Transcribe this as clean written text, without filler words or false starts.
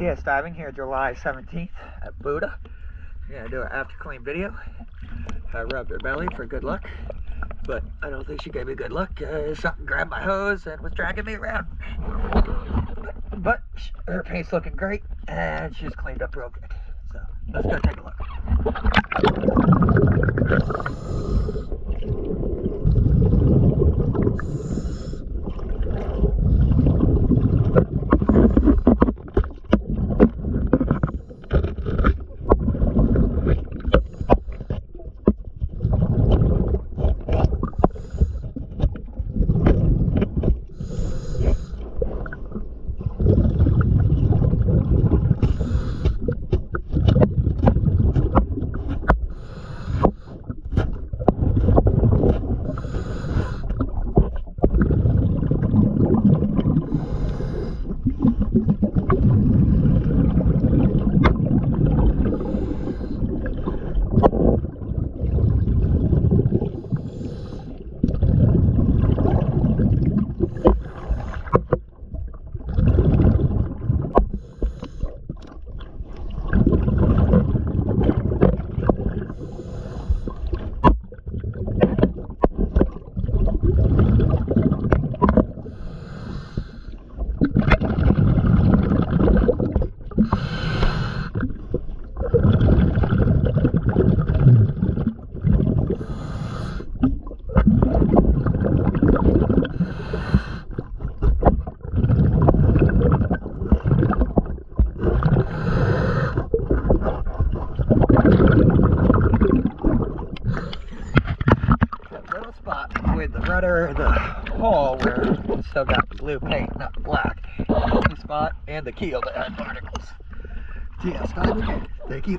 TS diving here July 17th at Booda. I'm going to do an after clean video. I rubbed her belly for good luck, but I don't think she gave me good luck. Something grabbed my hose and was dragging me around. But her paint's looking great and she's cleaned up real good. So let's go take a look. With the rudder, the hull where it's still got the blue paint, not the black. The spot and the keel that had particles. TS diving. Thank you.